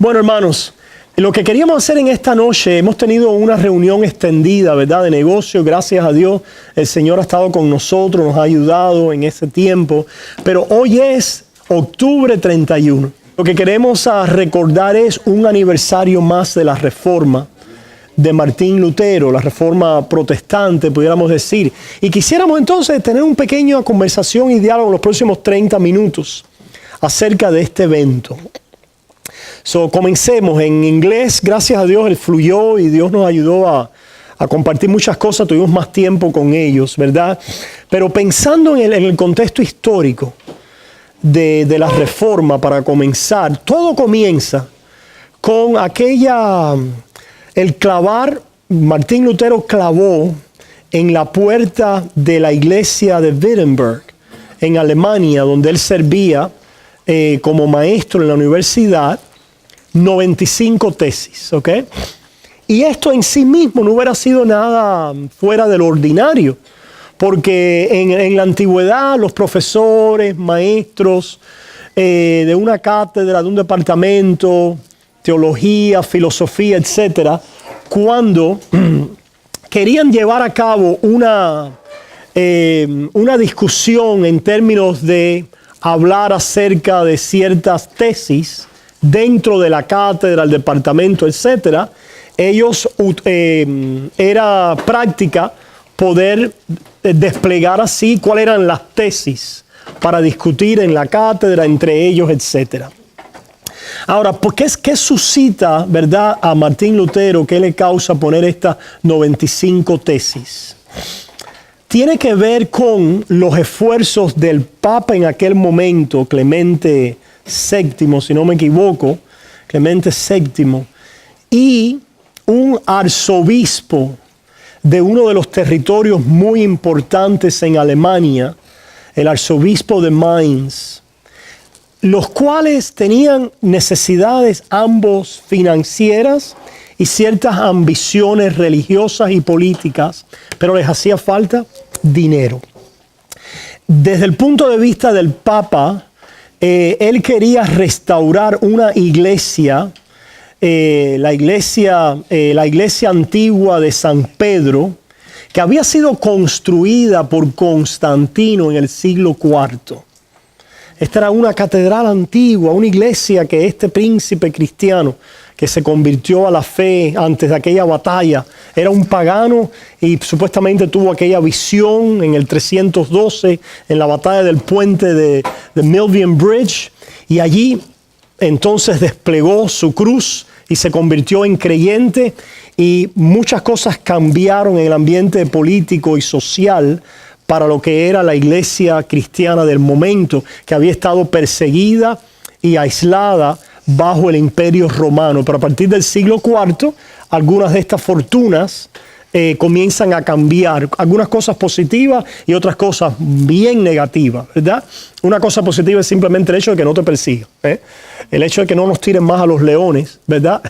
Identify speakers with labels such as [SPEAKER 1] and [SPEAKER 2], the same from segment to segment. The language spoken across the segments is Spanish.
[SPEAKER 1] Bueno, hermanos, lo que queríamos hacer en esta noche, hemos tenido una reunión extendida, ¿verdad?, de negocio. Gracias a Dios, el Señor ha estado con nosotros, nos ha ayudado en ese tiempo. Pero hoy es octubre 31. Lo que queremos recordar es un aniversario más de la Reforma de Martín Lutero, la Reforma protestante, pudiéramos decir. Y quisiéramos entonces tener una pequeña conversación y diálogo en los próximos 30 minutos acerca de este evento. Comencemos en inglés. Gracias a Dios, él fluyó y Dios nos ayudó a compartir muchas cosas. Tuvimos más tiempo con ellos, ¿verdad? Pero pensando en el contexto histórico de la Reforma, para comenzar, todo comienza con el clavar. Martín Lutero clavó en la puerta de la iglesia de Wittenberg, en Alemania, donde él servía como maestro en la universidad, 95 tesis, ¿ok? Y esto en sí mismo no hubiera sido nada fuera del ordinario, porque en la antigüedad los profesores, maestros de una cátedra, de un departamento, teología, filosofía, etcétera, cuando querían llevar a cabo una discusión en términos de hablar acerca de ciertas tesis dentro de la cátedra, el departamento, etcétera, era práctica poder desplegar así cuáles eran las tesis para discutir en la cátedra entre ellos, etcétera. Ahora, ¿qué suscita, verdad, a Martín Lutero? ¿Qué le causa poner estas 95 tesis? Tiene que ver con los esfuerzos del Papa en aquel momento, Clemente VII, si no me equivoco, Clemente VII, y un arzobispo de uno de los territorios muy importantes en Alemania, el arzobispo de Mainz, los cuales tenían necesidades ambos financieras y ciertas ambiciones religiosas y políticas, pero les hacía falta dinero. Desde el punto de vista del Papa, él quería restaurar una iglesia, la iglesia antigua de San Pedro, que había sido construida por Constantino en el siglo IV. Esta era una catedral antigua, una iglesia que este príncipe cristiano que se convirtió a la fe antes de aquella batalla, era un pagano y supuestamente tuvo aquella visión en el 312 en la batalla del puente de Milvian Bridge, y allí entonces desplegó su cruz y se convirtió en creyente, y muchas cosas cambiaron en el ambiente político y social para lo que era la iglesia cristiana del momento, que había estado perseguida y aislada bajo el Imperio Romano. Pero a partir del siglo IV, algunas de estas fortunas comienzan a cambiar. Algunas cosas positivas y otras cosas bien negativas, ¿verdad? Una cosa positiva es simplemente el hecho de que no te persigan, el hecho de que no nos tiren más a los leones, ¿verdad?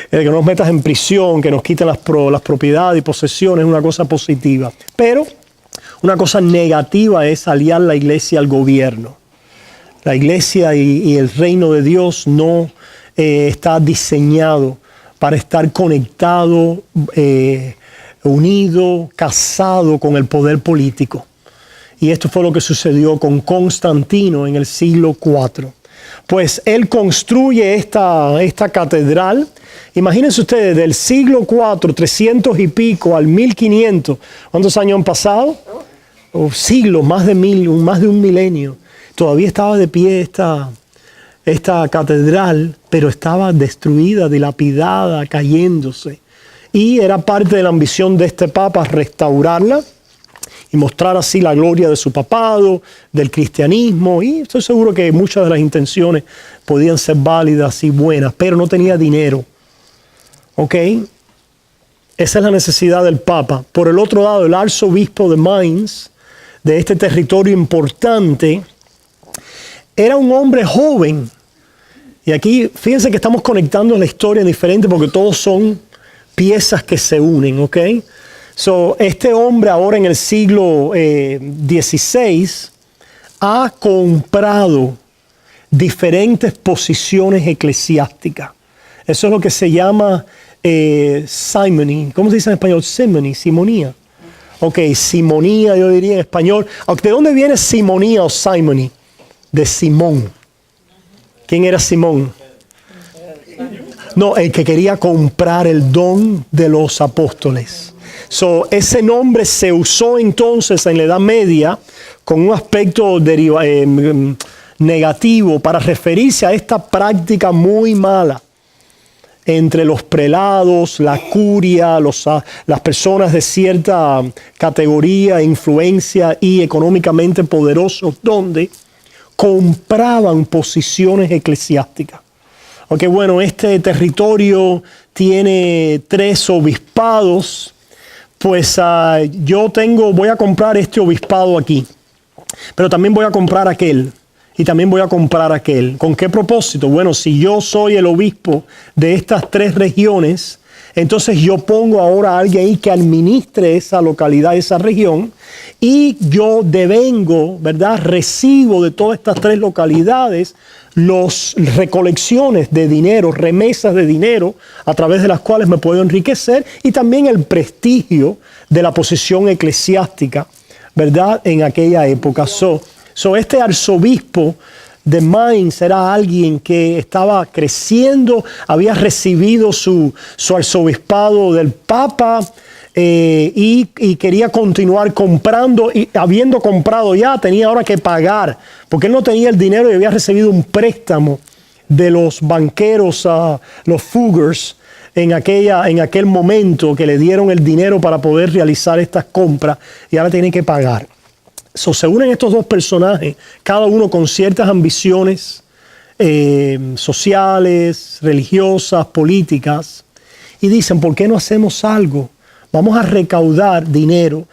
[SPEAKER 1] El que no nos metas en prisión, que nos quiten las propiedades y posesiones, es una cosa positiva. Pero una cosa negativa es aliar la iglesia al gobierno. La iglesia y el reino de Dios no está diseñado para estar conectado, unido, casado con el poder político. Y esto fue lo que sucedió con Constantino en el siglo IV. Pues él construye esta catedral. Imagínense ustedes, del siglo IV, 300 y pico, al 1500. ¿Cuántos años han pasado? Siglos, más de un milenio. Todavía estaba de pie esta catedral, pero estaba destruida, dilapidada, cayéndose. Y era parte de la ambición de este Papa restaurarla y mostrar así la gloria de su papado, del cristianismo. Y estoy seguro que muchas de las intenciones podían ser válidas y buenas, pero no tenía dinero. ¿Ok? Esa es la necesidad del Papa. Por el otro lado, el arzobispo de Mainz, de este territorio importante, era un hombre joven. Y aquí, fíjense que estamos conectando la historia diferente porque todos son piezas que se unen, ¿ok? Este hombre ahora en el siglo XVI ha comprado diferentes posiciones eclesiásticas. Eso es lo que se llama simony. ¿Cómo se dice en español? Simony, simonía. Ok, simonía yo diría en español. ¿De dónde viene simonía o simony? De Simón. ¿Quién era Simón? No, el que quería comprar el don de los apóstoles. Ese nombre se usó entonces en la Edad Media con un aspecto negativo para referirse a esta práctica muy mala entre los prelados, la curia, las personas de cierta categoría, influencia y económicamente poderosos, donde compraban posiciones eclesiásticas. Ok, bueno, este territorio tiene 3 obispados, pues voy a comprar este obispado aquí, pero también voy a comprar aquel. Y también voy a comprar aquel. ¿Con qué propósito? Bueno, si yo soy el obispo de estas 3 regiones, entonces yo pongo ahora a alguien ahí que administre esa localidad, esa región, y yo devengo, ¿verdad? Recibo de todas estas 3 localidades las recolecciones de dinero, remesas de dinero, a través de las cuales me puedo enriquecer, y también el prestigio de la posición eclesiástica, ¿verdad? En aquella época. Este arzobispo de Mainz era alguien que estaba creciendo, había recibido su arzobispado del Papa y quería continuar comprando, y habiendo comprado ya tenía ahora que pagar, porque él no tenía el dinero y había recibido un préstamo de los banqueros, los Fuggers, en aquel momento que le dieron el dinero para poder realizar estas compras, y ahora tiene que pagar. Se unen estos 2 personajes, cada uno con ciertas ambiciones sociales, religiosas, políticas, y dicen, ¿por qué no hacemos algo? Vamos a recaudar dinero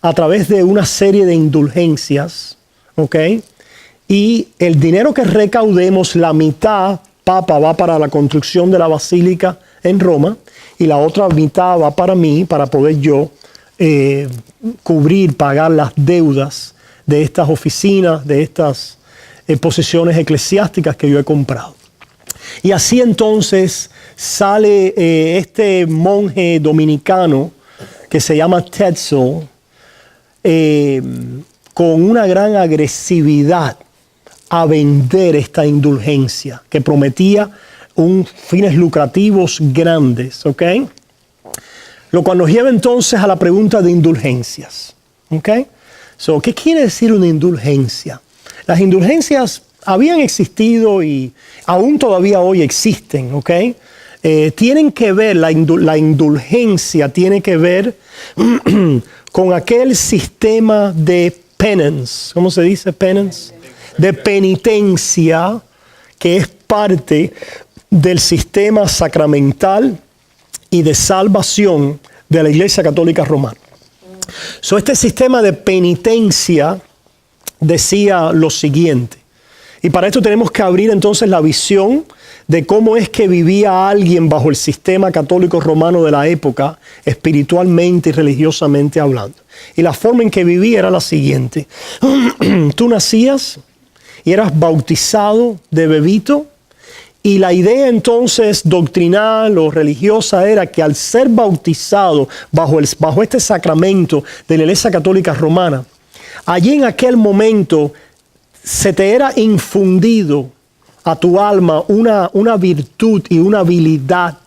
[SPEAKER 1] a través de una serie de indulgencias, ¿ok? Y el dinero que recaudemos, la mitad, Papa, va para la construcción de la basílica en Roma, y la otra mitad va para mí, para poder yo pagar las deudas de estas oficinas, de estas posesiones eclesiásticas que yo he comprado. Y así entonces sale este monje dominicano que se llama Tetzel con una gran agresividad a vender esta indulgencia que prometía fines lucrativos grandes, ¿ok? Lo cual nos lleva entonces a la pregunta de indulgencias. ¿Okay? ¿Qué quiere decir una indulgencia? Las indulgencias habían existido y aún todavía hoy existen. ¿Okay? Tienen que ver, la indulgencia tiene que ver con aquel sistema de penance. ¿Cómo se dice penance? De penitencia, que es parte del sistema sacramental y de salvación de la Iglesia Católica Romana. Este sistema de penitencia decía lo siguiente, y para esto tenemos que abrir entonces la visión de cómo es que vivía alguien bajo el sistema católico romano de la época, espiritualmente y religiosamente hablando. Y la forma en que vivía era la siguiente: tú nacías y eras bautizado de bebito. Y la idea entonces doctrinal o religiosa era que al ser bautizado bajo este sacramento de la Iglesia Católica Romana, allí en aquel momento se te era infundido a tu alma una virtud y una habilidad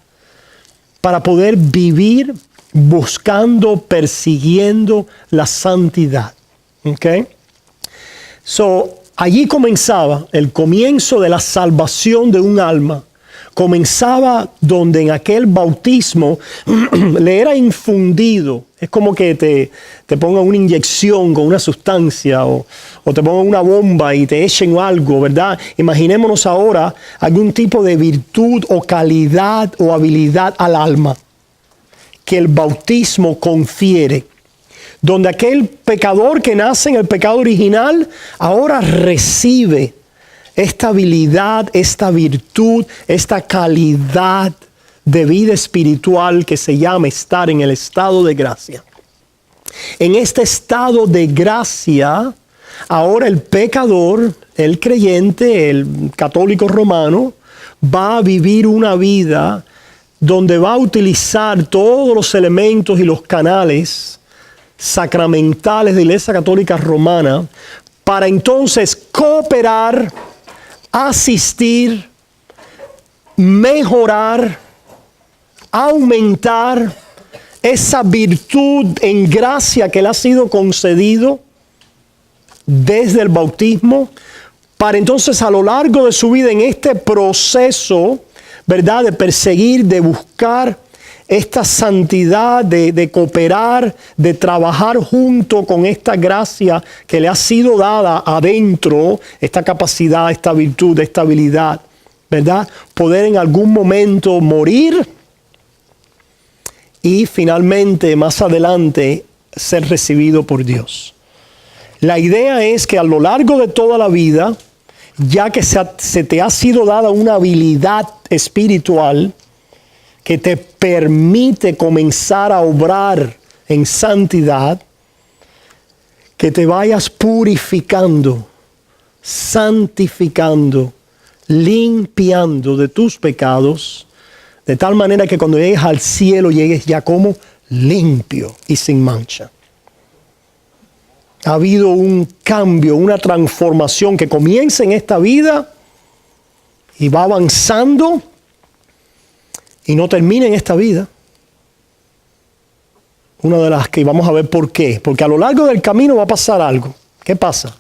[SPEAKER 1] para poder vivir buscando, persiguiendo la santidad. ¿Okay? Allí comenzaba el comienzo de la salvación de un alma. Comenzaba donde en aquel bautismo le era infundido. Es como que te pongan una inyección con una sustancia o te pongan una bomba y te echen algo, ¿verdad? Imaginémonos ahora algún tipo de virtud o calidad o habilidad al alma que el bautismo confiere. Donde aquel pecador que nace en el pecado original ahora recibe esta habilidad, esta virtud, esta calidad de vida espiritual que se llama estar en el estado de gracia. En este estado de gracia, ahora el pecador, el creyente, el católico romano, va a vivir una vida donde va a utilizar todos los elementos y los canales sacramentales de la Iglesia Católica Romana para entonces cooperar, asistir, mejorar, aumentar esa virtud en gracia que le ha sido concedido desde el bautismo, para entonces a lo largo de su vida en este proceso, ¿verdad?, de perseguir, de buscar esta santidad, de cooperar, de trabajar junto con esta gracia que le ha sido dada adentro, esta capacidad, esta virtud, esta habilidad, ¿verdad? Poder en algún momento morir y finalmente más adelante ser recibido por Dios. La idea es que a lo largo de toda la vida, ya que se te ha sido dada una habilidad espiritual que te permite comenzar a obrar en santidad, que te vayas purificando, santificando, limpiando de tus pecados, de tal manera que cuando llegues al cielo llegues ya como limpio y sin mancha. Ha habido un cambio, una transformación que comienza en esta vida y va avanzando y no termina en esta vida. Una de las que vamos a ver por qué. Porque a lo largo del camino va a pasar algo. ¿Qué pasa?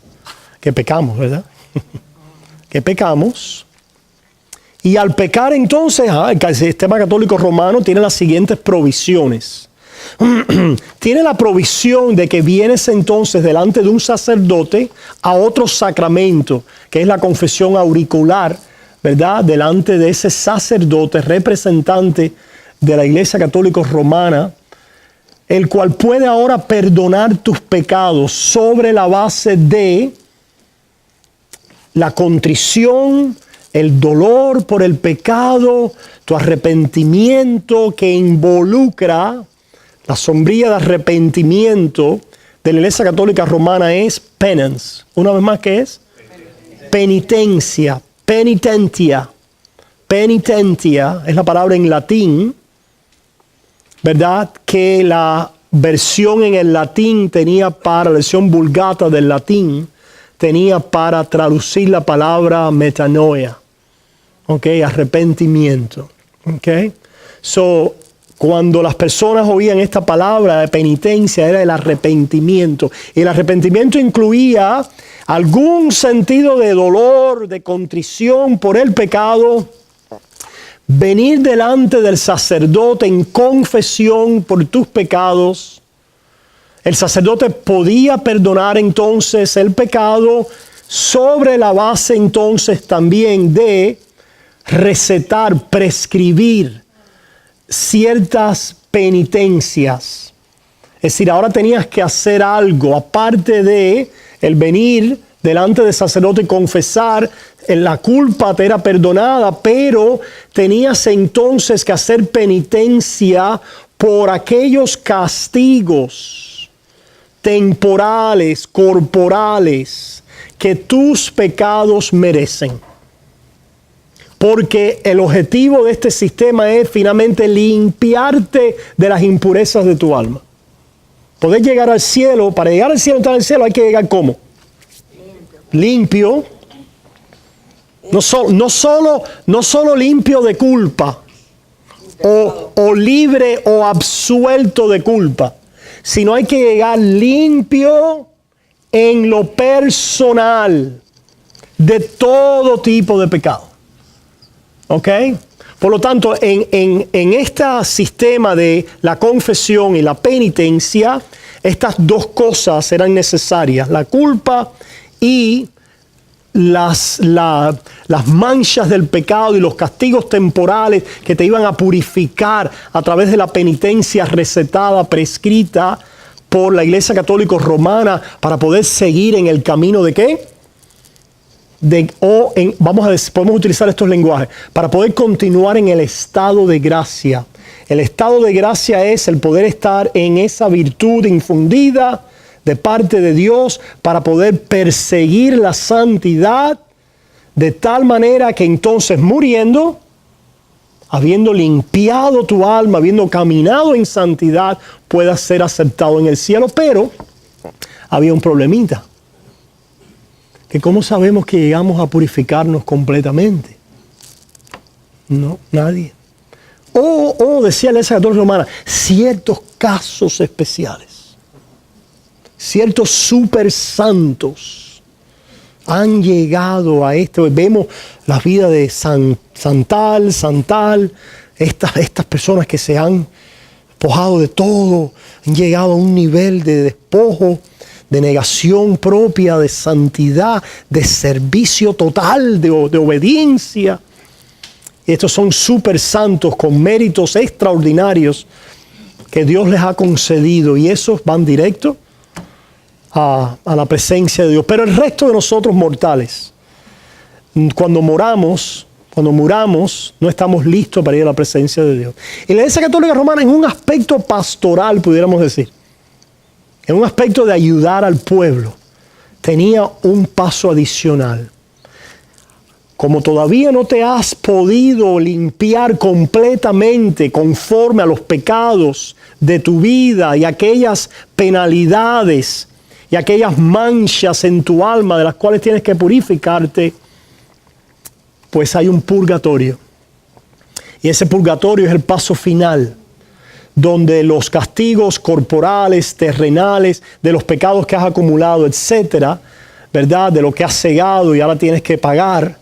[SPEAKER 1] Que pecamos, ¿verdad? Que pecamos. Y al pecar entonces, el sistema católico romano tiene las siguientes provisiones. Tiene la provisión de que vienes entonces delante de un sacerdote a otro sacramento, que es la confesión auricular, ¿verdad? Delante de ese sacerdote representante de la Iglesia Católica Romana, el cual puede ahora perdonar tus pecados sobre la base de la contrición, el dolor por el pecado, tu arrepentimiento que involucra la sombrilla de arrepentimiento de la Iglesia Católica Romana es penance. Una vez más, ¿qué es? Penitencia. Penitentia. Penitentia es la palabra en latín, ¿verdad? Que la versión en el latín tenía para, la versión vulgata del latín, tenía para traducir la palabra metanoia. ¿Ok? Arrepentimiento. ¿Ok? So, cuando las personas oían esta palabra de penitencia, era el arrepentimiento. Y el arrepentimiento incluía algún sentido de dolor, de contrición por el pecado, venir delante del sacerdote en confesión por tus pecados. El sacerdote podía perdonar entonces el pecado sobre la base entonces también de recetar, prescribir ciertas penitencias. Es decir, ahora tenías que hacer algo, aparte de el venir delante del sacerdote y confesar, la culpa te era perdonada, pero tenías entonces que hacer penitencia por aquellos castigos temporales, corporales, que tus pecados merecen. Porque el objetivo de este sistema es finalmente limpiarte de las impurezas de tu alma. Poder llegar al cielo, para llegar al cielo, entrar al cielo hay que llegar ¿cómo? Limpio. No solo limpio de culpa o libre o absuelto de culpa, sino hay que llegar limpio en lo personal de todo tipo de pecado. ¿Ok? Por lo tanto, en este sistema de la confesión y la penitencia, estas dos cosas eran necesarias: la culpa y las manchas del pecado y los castigos temporales que te iban a purificar a través de la penitencia recetada, prescrita por la Iglesia Católica Romana para poder seguir en el camino de ¿qué? Podemos utilizar estos lenguajes para poder continuar en el estado de gracia. El estado de gracia es el poder estar en esa virtud infundida de parte de Dios para poder perseguir la santidad de tal manera que entonces muriendo, habiendo limpiado tu alma, habiendo caminado en santidad, puedas ser aceptado en el cielo. Pero había un problemita, que ¿cómo sabemos que llegamos a purificarnos completamente? No, nadie. Decía la Iglesia Católica Romana, ciertos casos especiales, ciertos super santos han llegado a esto. Vemos la vida de Santal, estas personas que se han despojado de todo, han llegado a un nivel de despojo, de negación propia, de santidad, de servicio total, de obediencia. Estos son súper santos con méritos extraordinarios que Dios les ha concedido, y esos van directo a la presencia de Dios. Pero el resto de nosotros mortales, cuando muramos, no estamos listos para ir a la presencia de Dios. Y la Iglesia Católica Romana, en un aspecto pastoral, pudiéramos decir, en un aspecto de ayudar al pueblo, tenía un paso adicional. Como todavía no te has podido limpiar completamente conforme a los pecados de tu vida y aquellas penalidades y aquellas manchas en tu alma de las cuales tienes que purificarte, pues hay un purgatorio. Y ese purgatorio es el paso final, donde los castigos corporales, terrenales, de los pecados que has acumulado, etcétera, ¿verdad? De lo que has cegado y ahora tienes que pagar,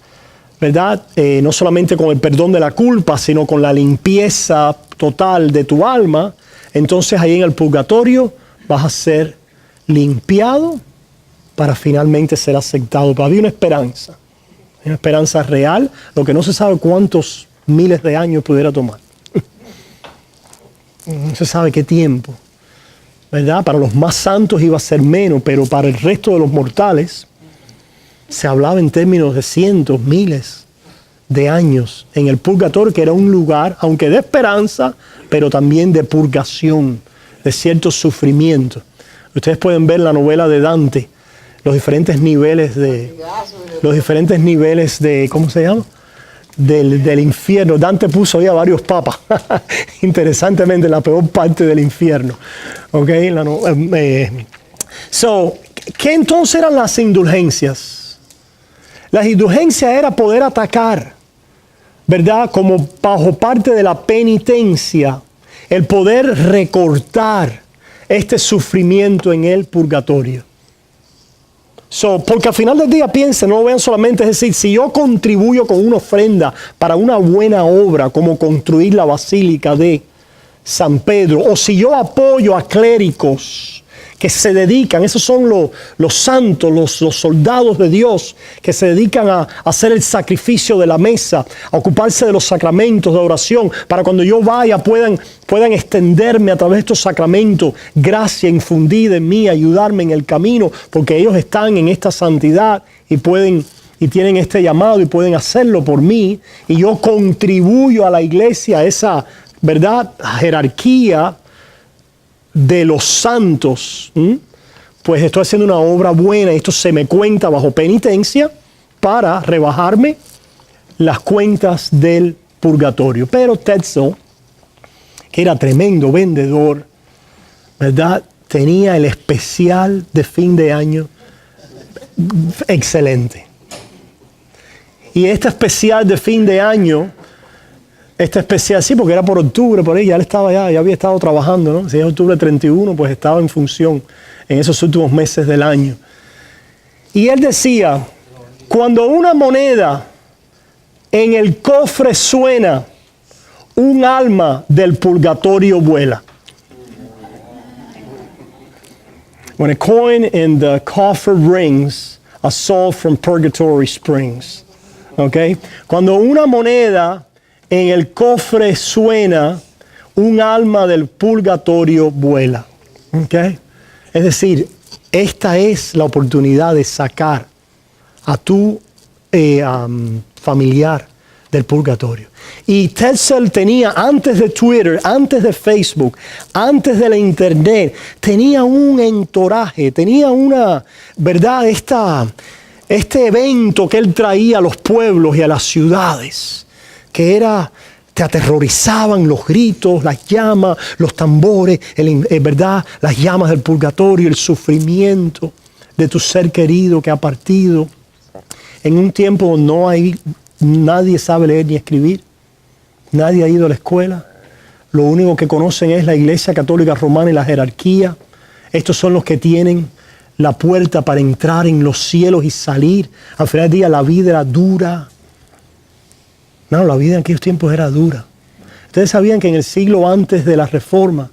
[SPEAKER 1] ¿verdad? No solamente con el perdón de la culpa, sino con la limpieza total de tu alma. Entonces ahí en el purgatorio vas a ser limpiado para finalmente ser aceptado. Pero había una esperanza real, lo que no se sabe cuántos miles de años pudiera tomar. No se sabe qué tiempo, ¿verdad? Para los más santos iba a ser menos, pero para el resto de los mortales se hablaba en términos de cientos, miles de años en el purgatorio, que era un lugar, aunque de esperanza, pero también de purgación, de ciertos sufrimientos. Ustedes pueden ver la novela de Dante, los diferentes niveles de, ¿cómo se llama? Del infierno. Dante puso ahí a varios papas, interesantemente, la peor parte del infierno. ¿Okay? ¿Qué entonces eran las indulgencias? Las indulgencias era poder atacar, ¿verdad? Como bajo parte de la penitencia, el poder recortar este sufrimiento en el purgatorio. Porque al final del día piensen, no lo vean solamente, es decir, si yo contribuyo con una ofrenda para una buena obra, como construir la Basílica de San Pedro, o si yo apoyo a clérigos que se dedican, esos son los santos, los soldados de Dios, que se dedican a hacer el sacrificio de la mesa, a ocuparse de los sacramentos de oración, para cuando yo vaya puedan extenderme a través de estos sacramentos gracia infundida en mí, ayudarme en el camino, porque ellos están en esta santidad y tienen este llamado y pueden hacerlo por mí, y yo contribuyo a la iglesia, a esa, ¿verdad?, jerarquía de los santos. Pues estoy haciendo una obra buena, esto se me cuenta bajo penitencia para rebajarme las cuentas del purgatorio. Pero Tetzel, que era tremendo vendedor, ¿verdad?, tenía el especial de fin de año excelente. Y este especial de fin de año, sí, porque era por octubre, por ahí, ya había estado trabajando, ¿no? Si es octubre 31, pues estaba en función en esos últimos meses del año. Y él decía, cuando una moneda en el cofre suena, un alma del purgatorio vuela. When a coin in the coffer rings, a soul from purgatory springs. Okay? Cuando una moneda en el cofre suena, un alma del purgatorio vuela. ¿Okay? Es decir, esta es la oportunidad de sacar a tu familiar del purgatorio. Y Tetzel tenía, antes de Twitter, antes de Facebook, antes de la internet, tenía un entoraje, tenía una, ¿verdad?, este evento que él traía a los pueblos y a las ciudades, que era, te aterrorizaban los gritos, las llamas, los tambores, ¿verdad? Las llamas del purgatorio, el sufrimiento de tu ser querido que ha partido. En un tiempo donde nadie sabe leer ni escribir, nadie ha ido a la escuela, lo único que conocen es la Iglesia Católica Romana y la jerarquía. Estos son los que tienen la puerta para entrar en los cielos y salir. Al final del día la vida era dura. No, la vida en aquellos tiempos era dura. Ustedes sabían que en el siglo antes de la Reforma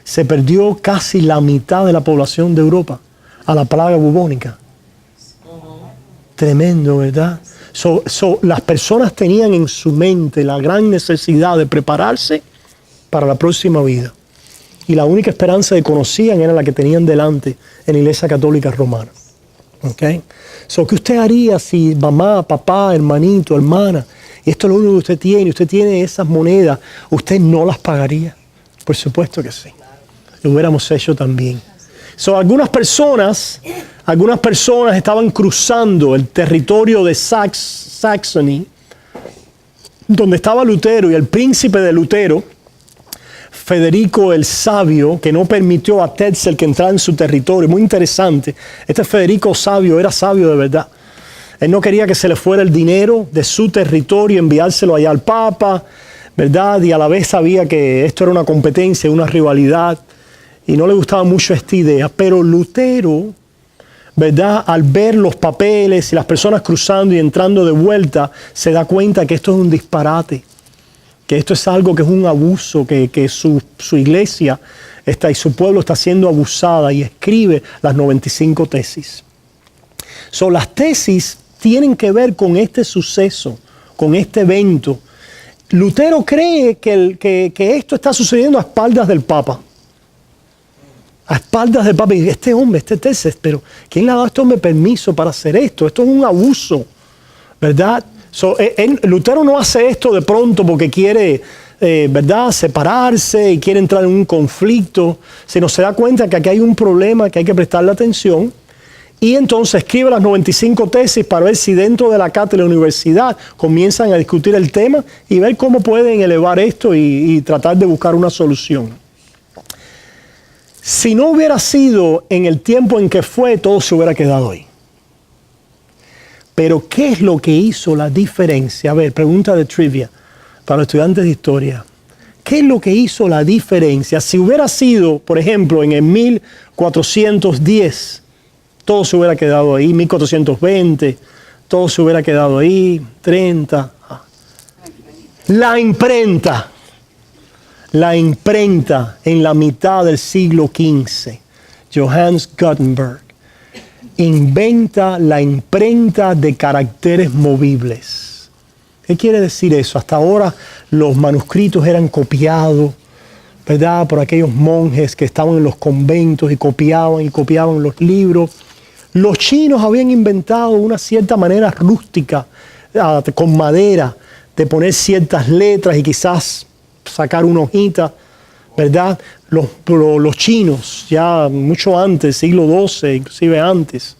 [SPEAKER 1] se perdió casi la mitad de la población de Europa a la plaga bubónica. Tremendo, ¿verdad? Las personas tenían en su mente la gran necesidad de prepararse para la próxima vida. Y la única esperanza que conocían era la que tenían delante en la Iglesia Católica Romana. ¿Okay? ¿Qué usted haría si mamá, papá, hermanito, hermana, y esto es lo único que usted tiene esas monedas, usted no las pagaría? Por supuesto que sí. Lo hubiéramos hecho también. Algunas personas estaban cruzando el territorio de Saxony, donde estaba Lutero, y el príncipe de Lutero, Federico el Sabio, que no permitió a Tetzel que entrara en su territorio. Muy interesante. Este Federico Sabio era sabio de verdad. Él no quería que se le fuera el dinero de su territorio, enviárselo allá al Papa, ¿verdad? Y a la vez sabía que esto era una competencia, una rivalidad, y no le gustaba mucho esta idea. Pero Lutero, ¿verdad? Al ver los papeles y las personas cruzando y entrando de vuelta, se da cuenta que esto es un disparate, que esto es algo que es un abuso, que su iglesia y su pueblo está siendo abusada, y escribe las 95 tesis. Las tesis tienen que ver con este suceso, con este evento. Lutero cree que esto está sucediendo a espaldas del Papa. A espaldas del Papa. Y este hombre, tesis, pero ¿quién le ha dado a este hombre permiso para hacer esto? Esto es un abuso, ¿verdad? Lutero no hace esto de pronto porque quiere, ¿verdad?, separarse y quiere entrar en un conflicto, sino se da cuenta que aquí hay un problema que hay que prestarle atención, y entonces escribe las 95 tesis para ver si dentro de la cátedra de la universidad comienzan a discutir el tema y ver cómo pueden elevar esto y tratar de buscar una solución. Si no hubiera sido en el tiempo en que fue, todo se hubiera quedado ahí. Pero ¿qué es lo que hizo la diferencia? A ver, pregunta de trivia para los estudiantes de historia. ¿Qué es lo que hizo la diferencia? Si hubiera sido, por ejemplo, en el 1410, todo se hubiera quedado ahí. 1420, todo se hubiera quedado ahí. 30. La imprenta en la mitad del siglo XV. Johannes Gutenberg inventa la imprenta de caracteres movibles. ¿Qué quiere decir eso? Hasta ahora los manuscritos eran copiados, ¿verdad?, por aquellos monjes que estaban en los conventos y copiaban los libros. Los chinos habían inventado una cierta manera rústica, con madera, de poner ciertas letras y quizás sacar una hojita, ¿verdad? Los chinos, ya mucho antes, siglo XII, inclusive antes.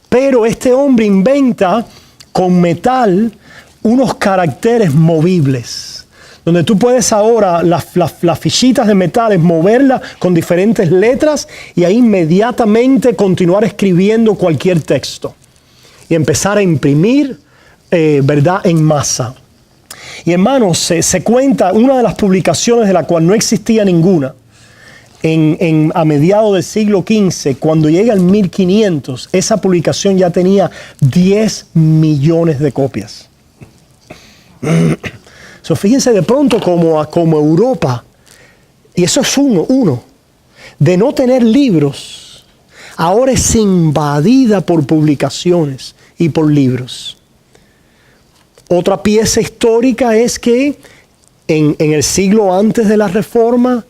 [SPEAKER 1] Pero este hombre inventa con metal unos caracteres movibles, donde tú puedes ahora las fichitas de metales moverlas con diferentes letras y ahí inmediatamente continuar escribiendo cualquier texto y empezar a imprimir, ¿verdad?, en masa. Y hermanos, se cuenta una de las publicaciones de la cual no existía ninguna a mediados del siglo XV. Cuando llega el 1500, esa publicación ya tenía 10 millones de copias. Fíjense de pronto como Europa, y eso es uno, de no tener libros, ahora es invadida por publicaciones y por libros. Otra pieza histórica es que en el siglo antes de la Reforma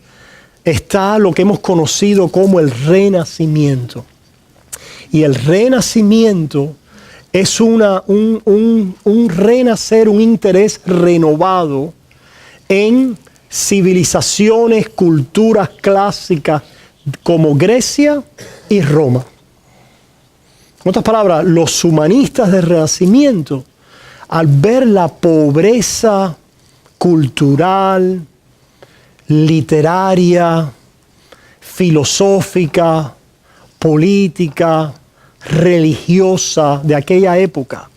[SPEAKER 1] está lo que hemos conocido como el Renacimiento. Y el Renacimiento es un renacer, un interés renovado en civilizaciones, culturas clásicas como Grecia y Roma. En otras palabras, los humanistas del Renacimiento, al ver la pobreza cultural, literaria, filosófica, política, religiosa de aquella época,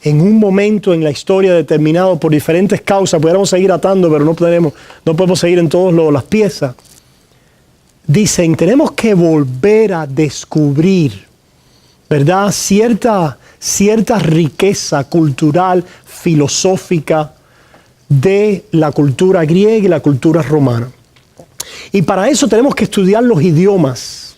[SPEAKER 1] en un momento en la historia determinado por diferentes causas, pudiéramos seguir atando, pero no podemos seguir en todas las piezas, dicen, tenemos que volver a descubrir, ¿verdad?, cierta riqueza cultural, filosófica de la cultura griega y la cultura romana. Y para eso tenemos que estudiar los idiomas.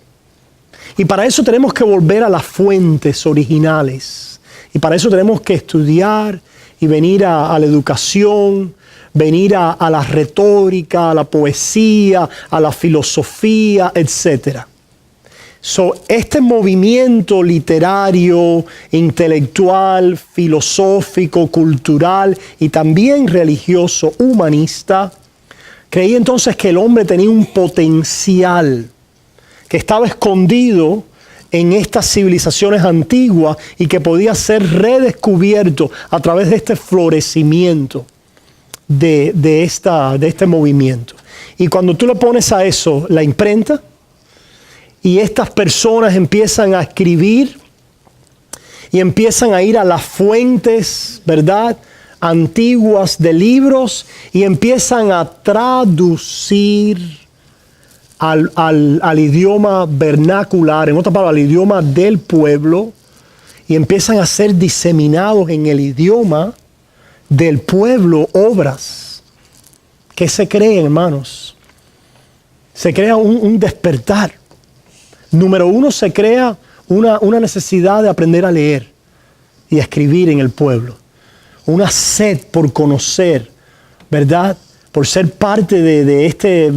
[SPEAKER 1] Y para eso tenemos que volver a las fuentes originales. Y para eso tenemos que estudiar y venir a la educación, venir a la retórica, a la poesía, a la filosofía, etc. Este movimiento literario, intelectual, filosófico, cultural y también religioso, humanista, creí entonces que el hombre tenía un potencial que estaba escondido en estas civilizaciones antiguas y que podía ser redescubierto a través de este florecimiento de este movimiento. Y cuando tú le pones a eso la imprenta y estas personas empiezan a escribir y empiezan a ir a las fuentes, ¿verdad?, antiguas de libros y empiezan a traducir al idioma vernacular, en otras palabras, al idioma del pueblo, y empiezan a ser diseminados en el idioma del pueblo obras. ¿Qué se creen, hermanos? Se crea un despertar. Número uno, se crea una necesidad de aprender a leer y a escribir en el pueblo. Una sed por conocer, ¿verdad?, por ser parte de este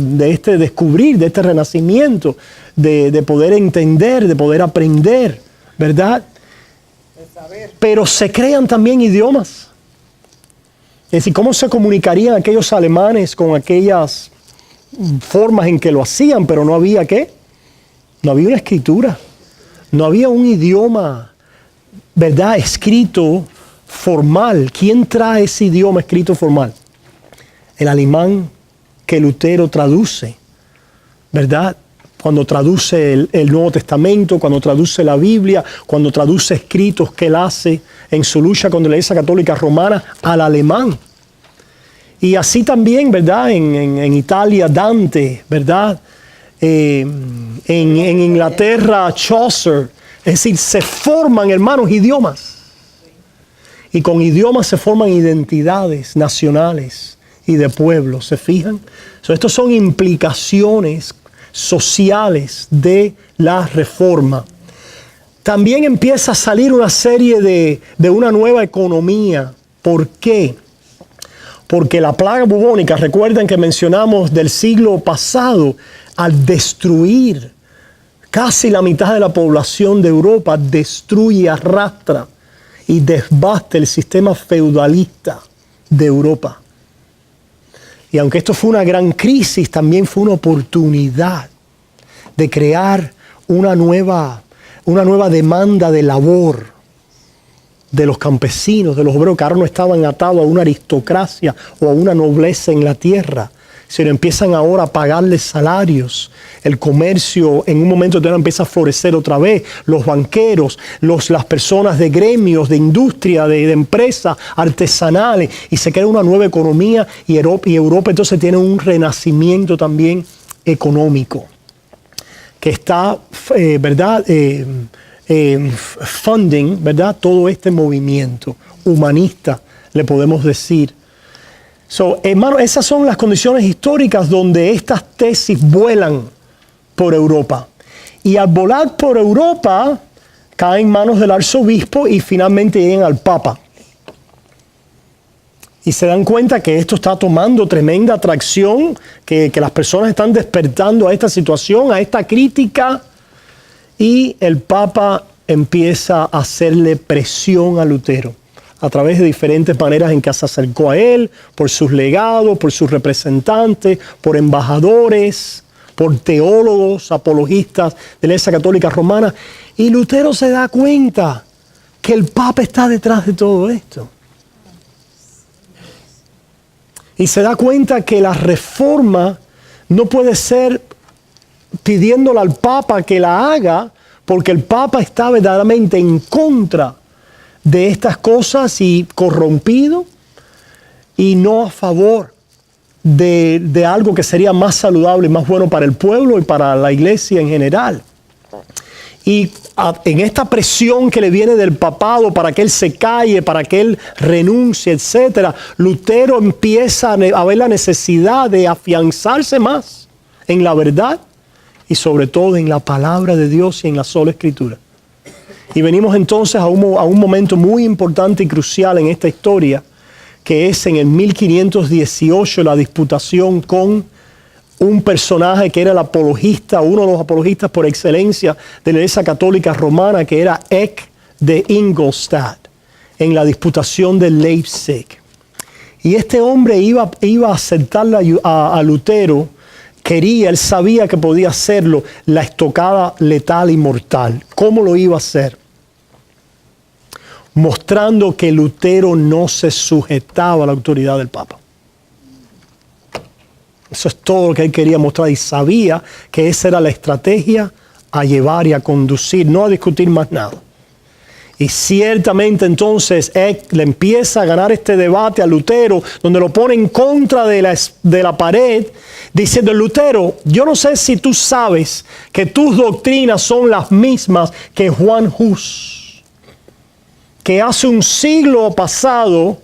[SPEAKER 1] descubrir, de este renacimiento, de poder entender, de poder aprender, ¿verdad? Pero se crean también idiomas. Es decir, ¿cómo se comunicarían aquellos alemanes con aquellas formas en que lo hacían? Pero no había ¿qué? No había una escritura, no había un idioma, ¿verdad?, escrito formal. ¿Quién trae ese idioma escrito formal? El alemán que Lutero traduce, ¿verdad? Cuando traduce el Nuevo Testamento, cuando traduce la Biblia, cuando traduce escritos que él hace en su lucha contra la Iglesia Católica Romana al alemán. Y así también, ¿verdad?, en Italia, Dante, ¿verdad? En Inglaterra, Chaucer. Es decir, se forman, hermanos, idiomas. Y con idiomas se forman identidades nacionales y de pueblo, ¿se fijan? Estas son implicaciones sociales de la reforma. También empieza a salir una serie de una nueva economía. ¿Por qué? Porque la plaga bubónica, recuerden que mencionamos del siglo pasado, al destruir casi la mitad de la población de Europa, destruye, arrastra y desbasta el sistema feudalista de Europa. Y aunque esto fue una gran crisis, también fue una oportunidad de crear una nueva demanda de labor de los campesinos, de los obreros, que ahora no estaban atados a una aristocracia o a una nobleza en la tierra, sino empiezan ahora a pagarles salarios. El comercio en un momento determinado empieza a florecer otra vez. Los banqueros, las personas de gremios, de industria, de empresas artesanales, y se crea una nueva economía y Europa entonces tiene un renacimiento también económico que está, ¿verdad?, funding, ¿verdad?, todo este movimiento humanista, le podemos decir. Hermano, esas son las condiciones históricas donde estas tesis vuelan por Europa. Y al volar por Europa, caen en manos del arzobispo y finalmente llegan al Papa. Y se dan cuenta que esto está tomando tremenda atracción, que las personas están despertando a esta situación, a esta crítica. Y el Papa empieza a hacerle presión a Lutero a través de diferentes maneras en que se acercó a él, por sus legados, por sus representantes, por embajadores, por teólogos, apologistas de la Iglesia Católica Romana. Y Lutero se da cuenta que el Papa está detrás de todo esto. Y se da cuenta que la reforma no puede ser pidiéndole al Papa que la haga, porque el Papa está verdaderamente en contra de estas cosas y corrompido, y no a favor de algo que sería más saludable y más bueno para el pueblo y para la iglesia en general. Y en esta presión que le viene del papado para que él se calle, para que él renuncie, etc., Lutero empieza a ver la necesidad de afianzarse más en la verdad y sobre todo en la palabra de Dios y en la sola Escritura. Y venimos entonces a un momento muy importante y crucial en esta historia, que es en el 1518 la disputación con un personaje que era el apologista, uno de los apologistas por excelencia de la Iglesia Católica Romana, que era Eck de Ingolstadt, en la disputación de Leipzig. Y este hombre iba a aceptarle a Lutero, él sabía que podía hacerlo, la estocada letal y mortal. ¿Cómo lo iba a hacer? Mostrando que Lutero no se sujetaba a la autoridad del Papa. Eso es todo lo que él quería mostrar, y sabía que esa era la estrategia a llevar y a conducir, no a discutir más nada. Y ciertamente entonces Eck le empieza a ganar este debate a Lutero, donde lo pone en contra de la pared, diciendo: Lutero, yo no sé si tú sabes que tus doctrinas son las mismas que Juan Hus, que hace un siglo pasado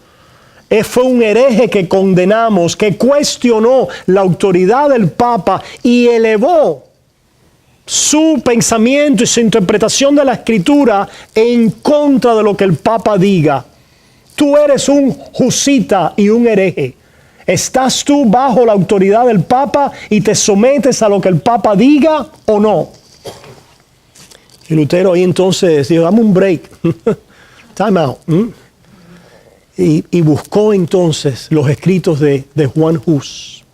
[SPEAKER 1] fue un hereje que condenamos, que cuestionó la autoridad del Papa y elevó su pensamiento y su interpretación de la Escritura en contra de lo que el Papa diga. Tú eres un husita y un hereje. ¿Estás tú bajo la autoridad del Papa y te sometes a lo que el Papa diga o no? Y Lutero ahí entonces dijo: dame un break. Time out. Y buscó entonces los escritos de Juan Hus.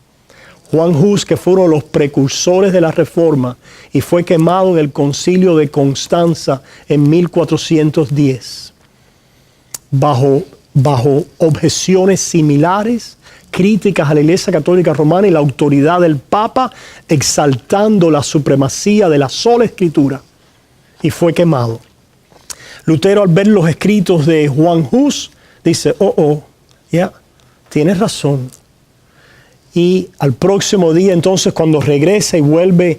[SPEAKER 1] Juan Hus, que fueron los precursores de la Reforma, y fue quemado en el Concilio de Constanza en 1410. Bajo objeciones similares, críticas a la Iglesia Católica Romana y la autoridad del Papa, exaltando la supremacía de la sola Escritura, y fue quemado. Lutero, al ver los escritos de Juan Hus, dice: tienes razón. Y al próximo día, entonces, cuando regresa y vuelve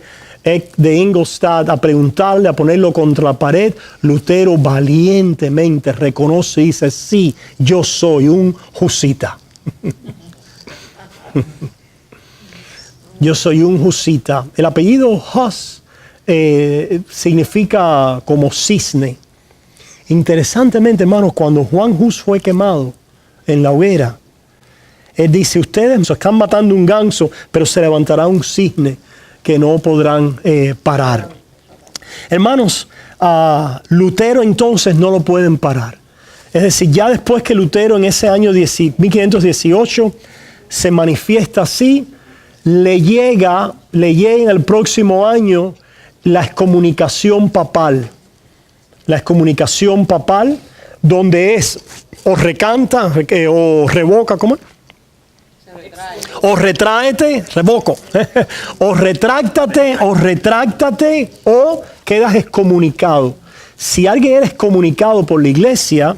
[SPEAKER 1] de Ingolstadt a preguntarle, a ponerlo contra la pared, Lutero valientemente reconoce y dice: sí, yo soy un husita. Yo soy un husita. El apellido Hus significa como cisne. Interesantemente, hermanos, cuando Juan Hus fue quemado en la hoguera, él dice: ustedes están matando un ganso, pero se levantará un cisne que no podrán parar. Hermanos, Lutero entonces no lo pueden parar. Es decir, ya después que Lutero en ese año 1518 se manifiesta así, le llega en el próximo año la excomunicación papal. La excomunicación papal, donde es o recanta o revoca, ¿cómo es? O retráete, revoco. O retráctate o quedas excomunicado. Si alguien era excomunicado por la iglesia,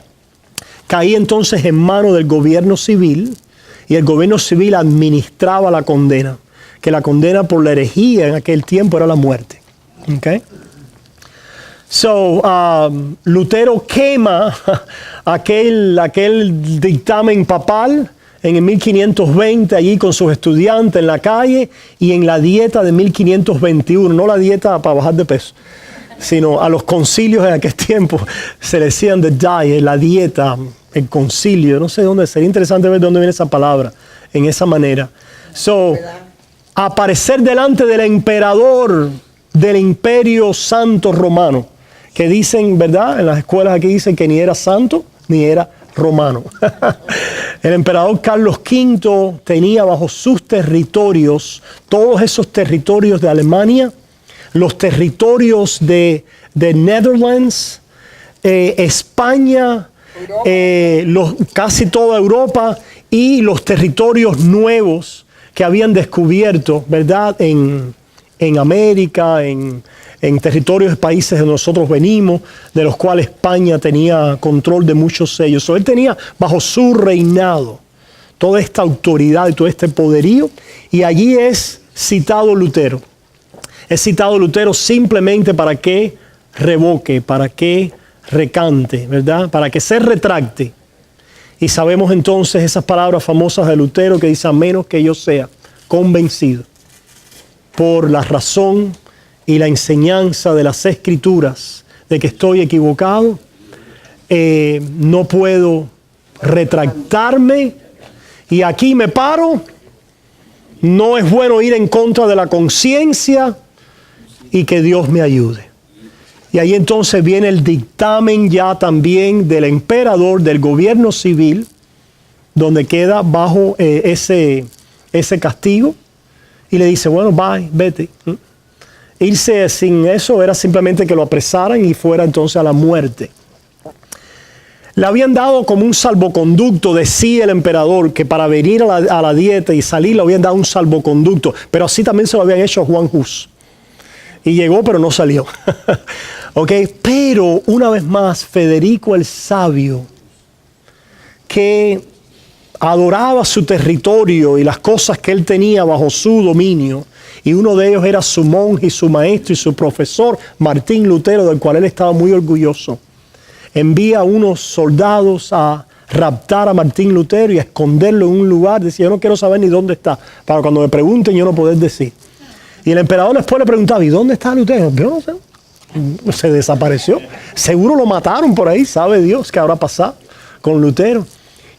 [SPEAKER 1] caía entonces en manos del gobierno civil, y el gobierno civil administraba la condena, que la condena por la herejía en aquel tiempo era la muerte. ¿Okay? Lutero quema aquel dictamen papal en el 1520 allí con sus estudiantes en la calle, y en la dieta de 1521, no la dieta para bajar de peso, sino a los concilios en aquel tiempo se le decían the diet, la dieta, el concilio, no sé dónde, sería interesante ver de dónde viene esa palabra, en esa manera. Aparecer delante del emperador del Imperio Santo Romano, que dicen, ¿verdad? En las escuelas aquí dicen que ni era santo ni era romano. El emperador Carlos V tenía bajo sus territorios todos esos territorios de Alemania, los territorios de Netherlands, España, casi toda Europa y los territorios nuevos que habían descubierto, ¿verdad? En América, en territorios de países de nosotros venimos, de los cuales España tenía control de muchos de ellos. Él tenía bajo su reinado toda esta autoridad y todo este poderío, y allí es citado Lutero. Es citado Lutero simplemente para que revoque, para que recante, ¿verdad? Para que se retracte. Y sabemos entonces esas palabras famosas de Lutero que dice: a menos que yo sea convencido por la razón y la enseñanza de las Escrituras de que estoy equivocado, no puedo retractarme, y aquí me paro. No es bueno ir en contra de la conciencia, y que Dios me ayude. Y ahí entonces viene el dictamen ya también del emperador, del gobierno civil, donde queda bajo ese castigo, y le dice: bueno, bye, vete. Irse sin eso era simplemente que lo apresaran y fuera entonces a la muerte. Le habían dado como un salvoconducto, decía el emperador, que para venir a la dieta y salir le habían dado un salvoconducto, pero así también se lo habían hecho a Juan Hus. Y llegó, pero no salió. Okay. Pero una vez más, Federico el Sabio, que adoraba su territorio y las cosas que él tenía bajo su dominio, y uno de ellos era su monje y su maestro y su profesor, Martín Lutero, del cual él estaba muy orgulloso, envía a unos soldados a raptar a Martín Lutero y a esconderlo en un lugar. Decía: yo no quiero saber ni dónde está, para cuando me pregunten yo no poder decir. Y el emperador después le preguntaba: ¿y dónde está Lutero? Yo no sé. Se desapareció. Seguro lo mataron por ahí. Sabe Dios qué habrá pasado con Lutero.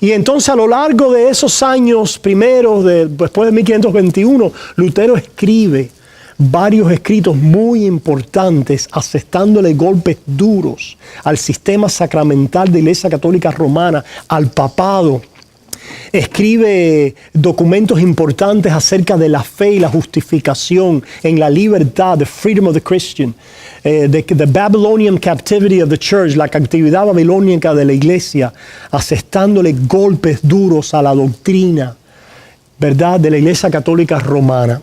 [SPEAKER 1] Y entonces, a lo largo de esos años primeros, después de 1521, Lutero escribe varios escritos muy importantes, asestándole golpes duros al sistema sacramental de la Iglesia Católica Romana, al papado. Escribe documentos importantes acerca de la fe y la justificación en la libertad, the freedom of the Christian, the Babylonian captivity of the church, la cautividad babilónica de la iglesia, asestándole golpes duros a la doctrina, ¿verdad?, de la Iglesia Católica Romana.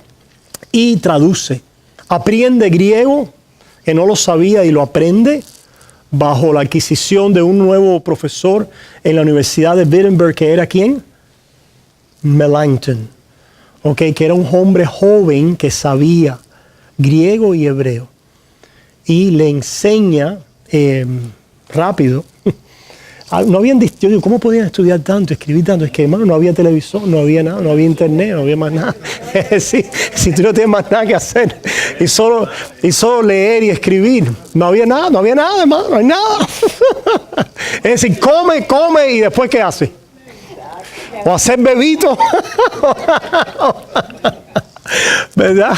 [SPEAKER 1] Y traduce, aprende griego, que no lo sabía, y lo aprende bajo la adquisición de un nuevo profesor en la Universidad de Wittenberg, que era ¿quién? Melanchthon, que era un hombre joven que sabía griego y hebreo, y le enseña rápido. No habían, yo digo, ¿cómo podían estudiar tanto, escribir tanto? Es que, hermano, no había televisor, no había nada, no había internet, no había más nada. si tú no tienes más nada que hacer y solo leer y escribir, no había nada, hermano, no hay nada. Es decir, come y después ¿qué hace? O hacer bebito. ¿Verdad?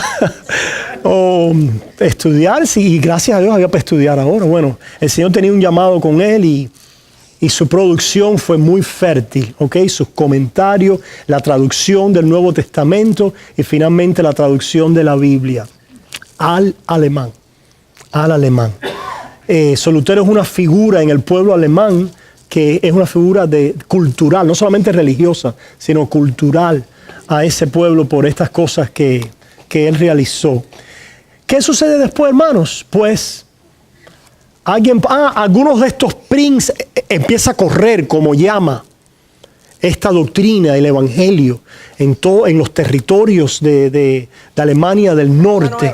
[SPEAKER 1] O estudiar, sí, y gracias a Dios había para estudiar ahora. Bueno, el Señor tenía un llamado con él y su producción fue muy fértil, sus comentarios, la traducción del Nuevo Testamento y finalmente la traducción de la Biblia al alemán. Lutero es una figura en el pueblo alemán que es una figura cultural, no solamente religiosa, sino cultural a ese pueblo por estas cosas que él realizó. ¿Qué sucede después, hermanos? Pues algunos de estos príncipes empieza a correr como llama esta doctrina, el evangelio, en los territorios de Alemania del Norte.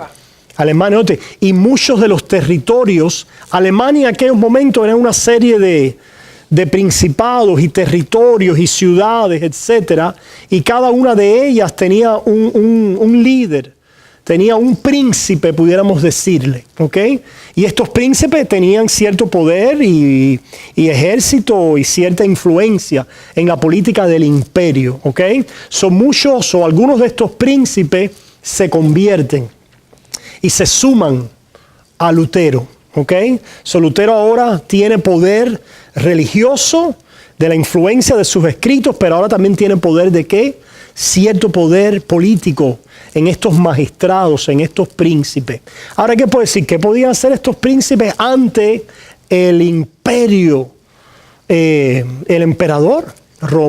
[SPEAKER 1] Alemania del Norte. Y muchos de los territorios, Alemania en aquellos momentos era una serie de principados y territorios y ciudades, etcétera, y cada una de ellas tenía un líder. Tenía un príncipe, pudiéramos decirle, Y estos príncipes tenían cierto poder y ejército y cierta influencia en la política del imperio, Son muchos o algunos de estos príncipes se convierten y se suman a Lutero, Lutero ahora tiene poder religioso, de la influencia de sus escritos, pero ahora también tiene poder de ¿qué? Cierto poder político en estos magistrados, en estos príncipes. Ahora, ¿qué puedo decir? ¿Qué podían hacer estos príncipes ante el imperio, el emperador,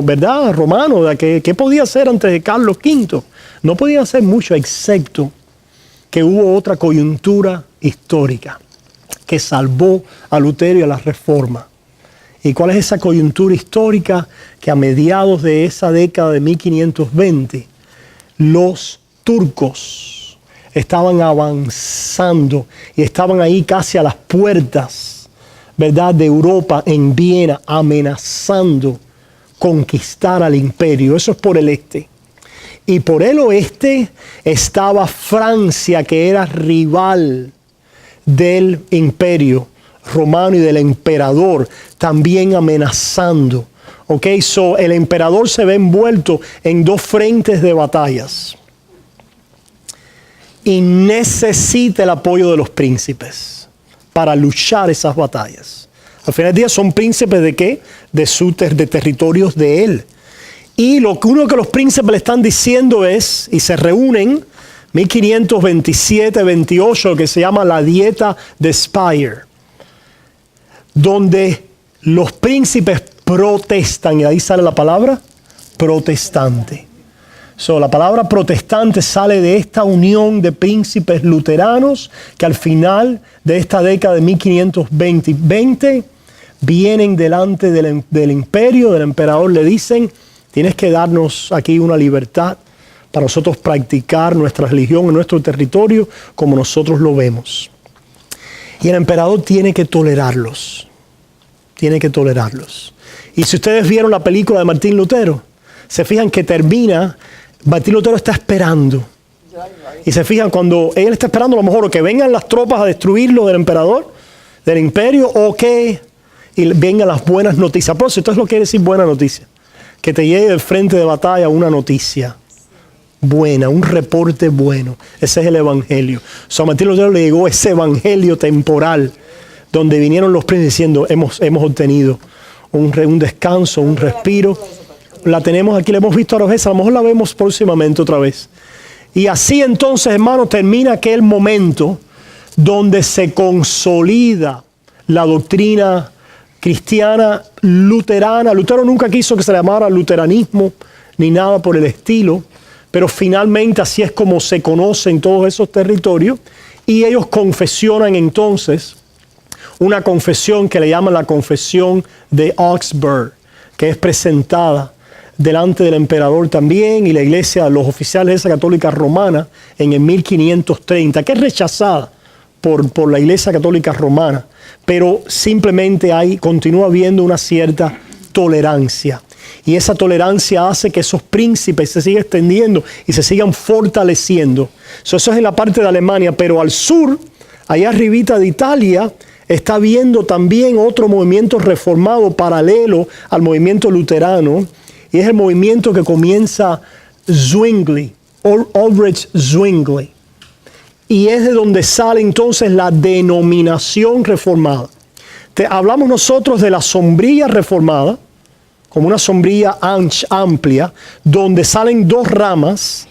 [SPEAKER 1] ¿verdad? Romano? ¿Qué podía hacer ante Carlos V? No podía hacer mucho, excepto que hubo otra coyuntura histórica que salvó a Lutero y a la Reforma. ¿Y cuál es esa coyuntura histórica? Que a mediados de esa década de 1520, los turcos estaban avanzando y estaban ahí casi a las puertas, ¿verdad?, de Europa, en Viena, amenazando conquistar al imperio. Eso es por el este. Y por el oeste estaba Francia, que era rival del imperio romano y del emperador, también amenazando. Ok, so el emperador se ve envuelto en dos frentes de batallas y necesita el apoyo de los príncipes para luchar esas batallas. Al final del día son príncipes ¿de qué? De territorios de él. Y lo que uno que los príncipes le están diciendo es, y se reúnen, 1527-28, lo que se llama la Dieta de Speyer, donde los príncipes protestan, y ahí sale la palabra protestante. La palabra protestante sale de esta unión de príncipes luteranos que al final de esta década de 1520 vienen delante del imperio, del emperador, le dicen: tienes que darnos aquí una libertad para nosotros practicar nuestra religión en nuestro territorio como nosotros lo vemos. Y el emperador tiene que tolerarlos. Tiene que tolerarlos. Y si ustedes vieron la película de Martín Lutero, se fijan que termina, Martín Lutero está esperando. Y se fijan, cuando él está esperando, a lo mejor o que vengan las tropas a destruirlo del emperador, del imperio, o que vengan las buenas noticias. Por eso, esto es lo que quiere decir buena noticia. Que te llegue del frente de batalla una noticia buena, un reporte bueno. Ese es el evangelio. A Martín Lutero le llegó ese evangelio temporal, donde vinieron los príncipes diciendo: hemos obtenido un descanso, un respiro. La tenemos aquí, la hemos visto a veces, a lo mejor la vemos próximamente otra vez. Y así entonces, hermano, termina aquel momento donde se consolida la doctrina cristiana luterana. Lutero nunca quiso que se le llamara luteranismo ni nada por el estilo, pero finalmente así es como se conoce en todos esos territorios, y ellos confesionan entonces una confesión que le llaman la confesión de Augsburg, que es presentada delante del emperador también y la iglesia, los oficiales de esa católica romana en el 1530, que es rechazada por la iglesia católica romana, pero simplemente continúa habiendo una cierta tolerancia. Y esa tolerancia hace que esos príncipes se sigan extendiendo y se sigan fortaleciendo. Eso es en la parte de Alemania, pero al sur, allá arribita de Italia, está habiendo también otro movimiento reformado paralelo al movimiento luterano, y es el movimiento que comienza Zwingli, Ulrich Zwingli. Y es de donde sale entonces la denominación reformada. Hablamos nosotros de la sombrilla reformada, como una sombrilla amplia, donde salen dos ramas.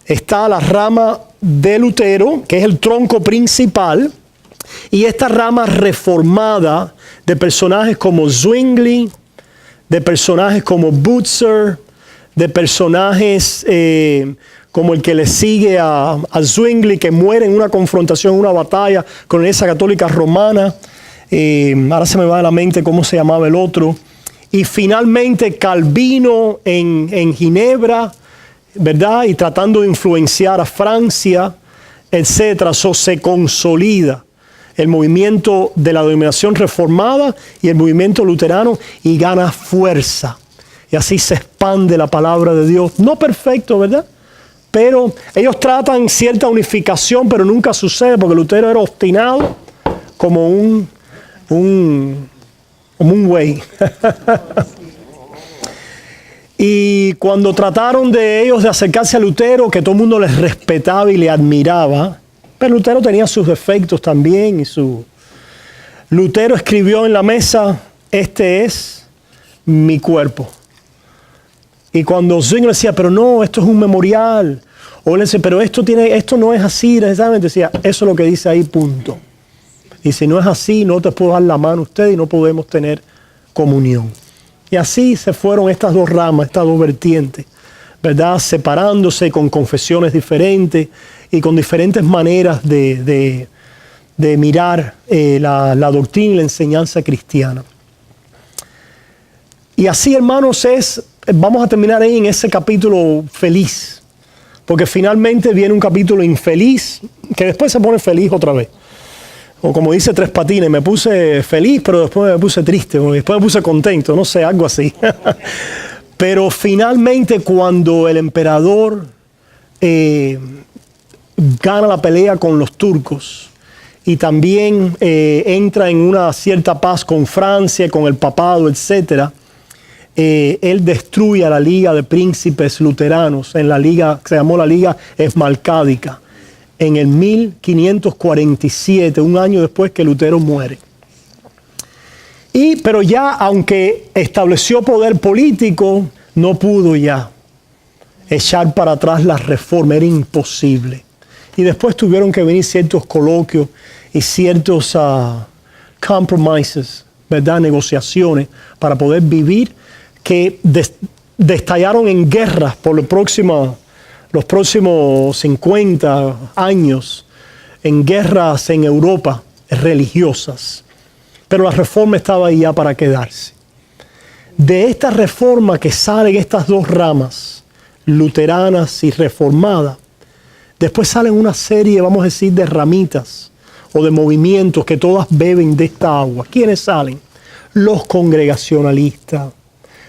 [SPEAKER 1] Está la rama de Lutero, que es el tronco principal, y esta rama reformada de personajes como Zwingli, de personajes como Butzer, de personajes como el que le sigue a Zwingli, que muere en una confrontación, en una batalla con la iglesia católica romana. Ahora se me va de la mente cómo se llamaba el otro. Y finalmente Calvino en Ginebra, ¿verdad? Y tratando de influenciar a Francia, etc. Se consolida el movimiento de la denominación reformada y el movimiento luterano, y gana fuerza. Y así se expande la palabra de Dios. No perfecto, ¿verdad? Pero ellos tratan cierta unificación, pero nunca sucede, porque Lutero era obstinado como un güey. Y cuando trataron de ellos de acercarse a Lutero, que todo el mundo les respetaba y le admiraba, pero Lutero tenía sus defectos también. Lutero escribió en la mesa: este es mi cuerpo. Y cuando Zwingli decía, pero no, esto es un memorial. O él decía, pero esto no es así, necesariamente decía, eso es lo que dice ahí, punto. Y si no es así, no te puedo dar la mano a usted y no podemos tener comunión. Y así se fueron estas dos ramas, estas dos vertientes, ¿verdad? Separándose con confesiones diferentes y con diferentes maneras de mirar la doctrina y la enseñanza cristiana. Y así, hermanos, vamos a terminar ahí en ese capítulo feliz, porque finalmente viene un capítulo infeliz, que después se pone feliz otra vez. O como dice Tres Patines, me puse feliz, pero después me puse triste, o después me puse contento, no sé, algo así. Pero finalmente cuando el emperador gana la pelea con los turcos y también entra en una cierta paz con Francia, con el papado, etc., él destruye a la Liga de Príncipes Luteranos, en la liga, se llamó la Liga Esmalcádica, en el 1547, un año después que Lutero muere. Pero ya, aunque estableció poder político, no pudo ya echar para atrás la reforma, era imposible. Y después tuvieron que venir ciertos coloquios y ciertos compromises, ¿verdad? Negociaciones para poder vivir, que destallaron en guerras por los próximos 50 años, en guerras en Europa religiosas. Pero la reforma estaba ahí ya para quedarse. De esta reforma que salen estas dos ramas, luteranas y reformadas, después salen una serie, vamos a decir, de ramitas o de movimientos que todas beben de esta agua. ¿Quiénes salen? Los congregacionalistas,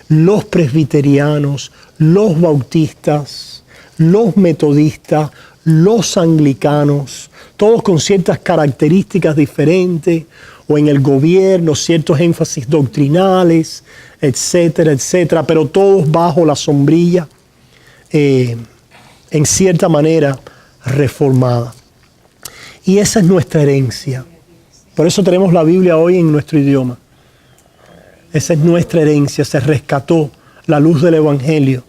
[SPEAKER 1] los presbiterianos, los bautistas, los metodistas, los anglicanos, todos con ciertas características diferentes, o en el gobierno, ciertos énfasis doctrinales, etcétera, etcétera, pero todos bajo la sombrilla, en cierta manera, reformada. Y esa es nuestra herencia. Por eso tenemos la Biblia hoy en nuestro idioma. Esa es nuestra herencia, se rescató la luz del Evangelio,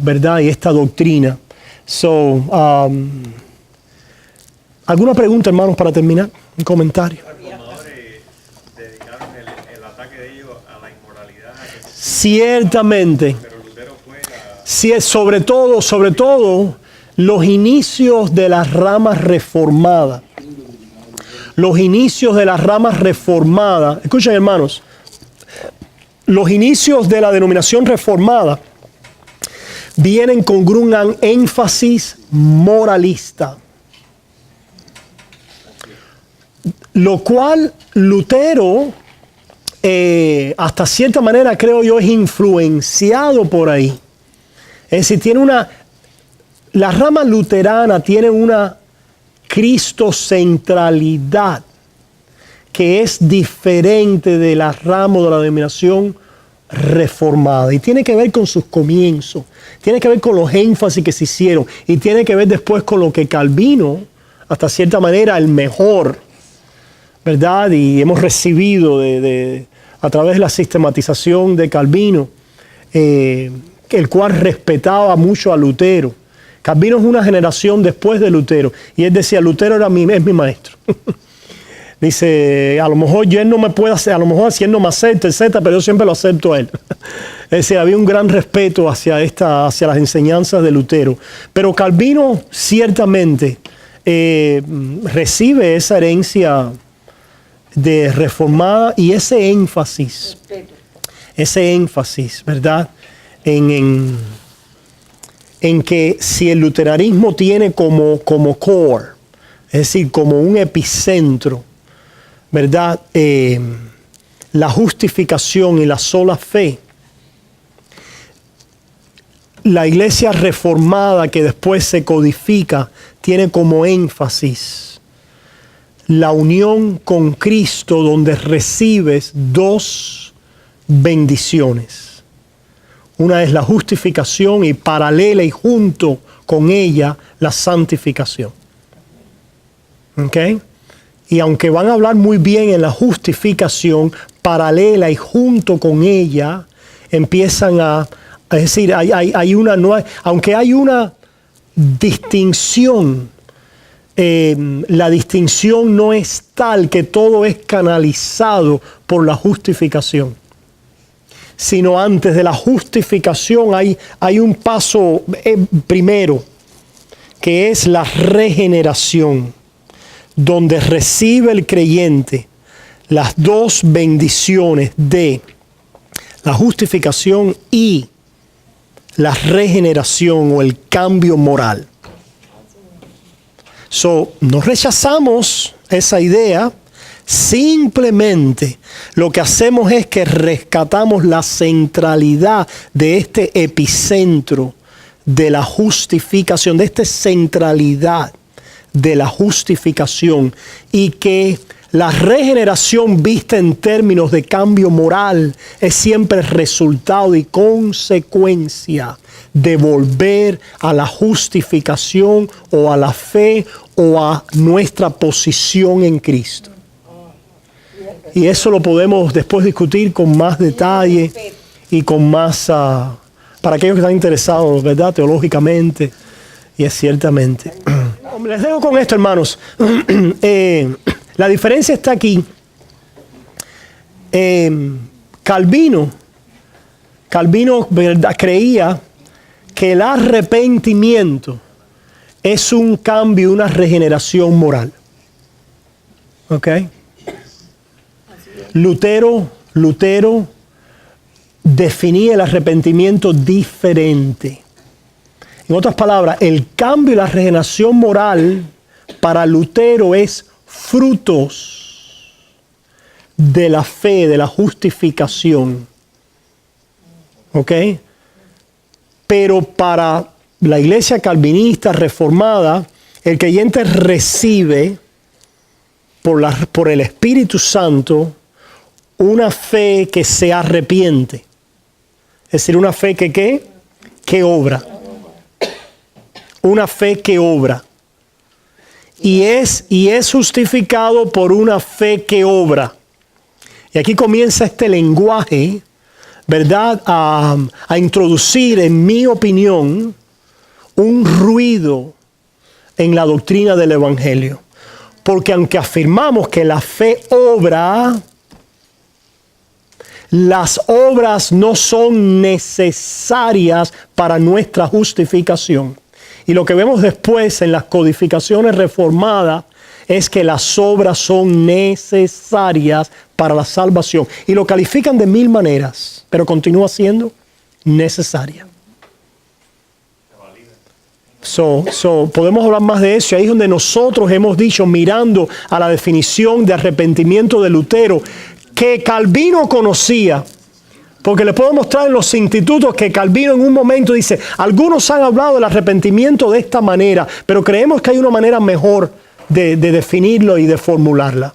[SPEAKER 1] ¿verdad? Y esta doctrina. ¿Alguna pregunta, hermanos, para terminar? Un comentario.
[SPEAKER 2] Dedicaron el ataque de ellos a la inmoralidad.
[SPEAKER 1] Ciertamente.
[SPEAKER 2] Pero Lutero fue
[SPEAKER 1] Sí, sobre todo, los inicios de las ramas reformadas. Los inicios de las ramas reformadas. Escuchen, hermanos. Los inicios de la denominación reformada vienen con un gran énfasis moralista. Lo cual Lutero, hasta cierta manera, creo yo, es influenciado por ahí. Es decir, la rama luterana tiene una cristocentralidad que es diferente de la rama de la denominación reformada. Y tiene que ver con sus comienzos, tiene que ver con los énfasis que se hicieron, y tiene que ver después con lo que Calvino, hasta cierta manera, el mejor, ¿verdad? Y hemos recibido a través de la sistematización de Calvino, el cual respetaba mucho a Lutero. Calvino es una generación después de Lutero, y él decía, Lutero es mi maestro. Dice, a lo mejor él no me puede hacer, a lo mejor si él no me acepta, etcétera, pero yo siempre lo acepto a él. Es decir, había un gran respeto hacia las enseñanzas de Lutero. Pero Calvino ciertamente recibe esa herencia de reformada y ese énfasis, ¿verdad? En que si el luteranismo tiene como core, es decir, como un epicentro, ¿verdad? La justificación y la sola fe, la iglesia reformada que después se codifica tiene como énfasis la unión con Cristo, donde recibes dos bendiciones. Una es la justificación y paralela y junto con ella la santificación. ¿Ok? Y aunque van a hablar muy bien en la justificación, paralela y junto con ella, empiezan es decir, aunque hay una distinción, la distinción no es tal que todo es canalizado por la justificación, sino antes de la justificación hay un paso primero, que es la regeneración, donde recibe el creyente las dos bendiciones de la justificación y la regeneración o el cambio moral. No rechazamos esa idea, simplemente lo que hacemos es que rescatamos la centralidad de este epicentro de la justificación, de esta centralidad de la justificación, y que la regeneración vista en términos de cambio moral es siempre resultado y consecuencia de volver a la justificación o a la fe o a nuestra posición en Cristo. Y eso lo podemos después discutir con más detalle y con más, para aquellos que están interesados, ¿verdad? Teológicamente, y es ciertamente. Les dejo con esto, hermanos. La diferencia está aquí. Calvino, ¿verdad?, creía que el arrepentimiento es un cambio, una regeneración moral. ¿Ok? Lutero definía el arrepentimiento diferente. En otras palabras, el cambio y la regeneración moral para Lutero es frutos de la fe, de la justificación. ¿Ok? Pero para la iglesia calvinista reformada, el creyente recibe por el Espíritu Santo una fe que se arrepiente. Es decir, una fe que obra. Una fe que obra. Y es justificado por una fe que obra. Y aquí comienza este lenguaje, ¿verdad?, a introducir, en mi opinión, un ruido en la doctrina del Evangelio. Porque aunque afirmamos que la fe obra, las obras no son necesarias para nuestra justificación. Y lo que vemos después en las codificaciones reformadas es que las obras son necesarias para la salvación. Y lo califican de 1000 maneras, pero continúa siendo necesaria. Podemos hablar más de eso. Ahí es donde nosotros hemos dicho, mirando a la definición de arrepentimiento de Lutero, que Calvino conocía. Porque le puedo mostrar en los institutos que Calvino en un momento dice, algunos han hablado del arrepentimiento de esta manera, pero creemos que hay una manera mejor de definirlo y de formularla.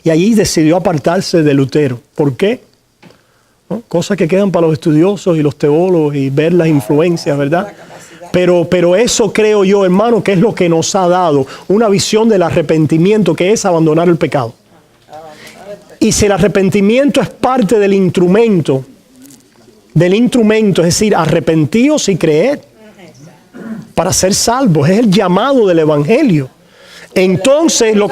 [SPEAKER 1] Y allí decidió apartarse de Lutero. ¿Por qué? ¿No? Cosas que quedan para los estudiosos y los teólogos y ver las influencias, ¿verdad? Pero eso creo yo, hermano, que es lo que nos ha dado una visión del arrepentimiento, que es abandonar el pecado. Y si el arrepentimiento es parte del instrumento, es decir, arrepentíos y creed para ser salvos, es el llamado del Evangelio. Entonces, lo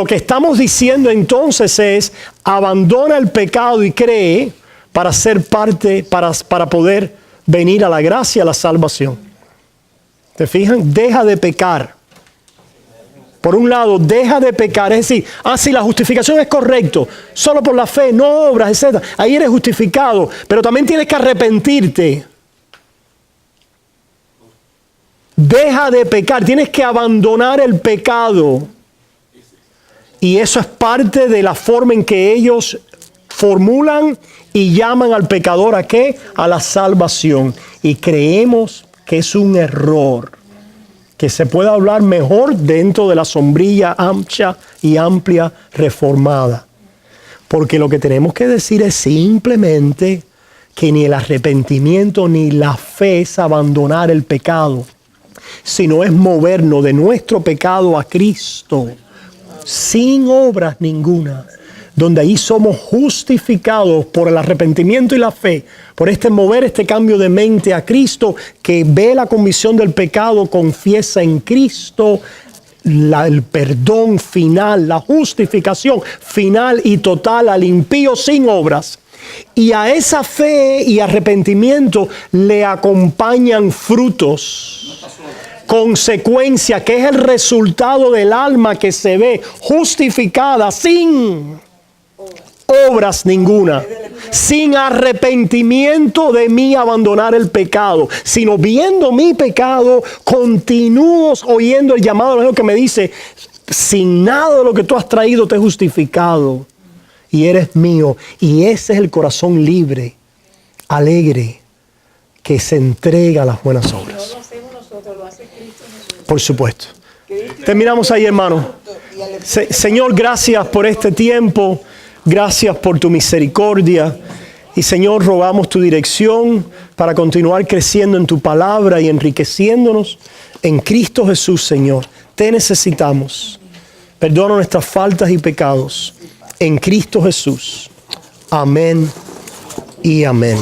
[SPEAKER 1] que estamos diciendo entonces es, abandona el pecado y cree para ser parte, para poder venir a la gracia, a la salvación. ¿Te fijan? Deja de pecar. Por un lado, deja de pecar, es decir, si la justificación es correcto, solo por la fe, no obras, etc. Ahí eres justificado, pero también tienes que arrepentirte. Deja de pecar, tienes que abandonar el pecado. Y eso es parte de la forma en que ellos formulan y llaman al pecador ¿a qué? A la salvación. Y creemos que es un error. Que se pueda hablar mejor dentro de la sombrilla ancha y amplia reformada. Porque lo que tenemos que decir es simplemente que ni el arrepentimiento ni la fe es abandonar el pecado, sino es movernos de nuestro pecado a Cristo sin obras ninguna, donde ahí somos justificados por el arrepentimiento y la fe, por mover este cambio de mente a Cristo, que ve la convicción del pecado, confiesa en Cristo el perdón final, la justificación final y total al impío sin obras. Y a esa fe y arrepentimiento le acompañan frutos, consecuencia, que es el resultado del alma que se ve justificada sin obras ninguna, sin arrepentimiento de mí abandonar el pecado, sino viendo mi pecado, continúo oyendo el llamado de Dios que me dice: sin nada de lo que tú has traído te he justificado y eres mío. Y ese es el corazón libre, alegre, que se entrega a las buenas obras.
[SPEAKER 3] No lo hacemos nosotros, lo hace Cristo Jesús.
[SPEAKER 1] Por supuesto. Terminamos ahí, hermano. Señor, gracias por este tiempo. Gracias por tu misericordia. Y Señor, rogamos tu dirección para continuar creciendo en tu palabra y enriqueciéndonos en Cristo Jesús, Señor. Te necesitamos. Perdona nuestras faltas y pecados en Cristo Jesús. Amén y amén.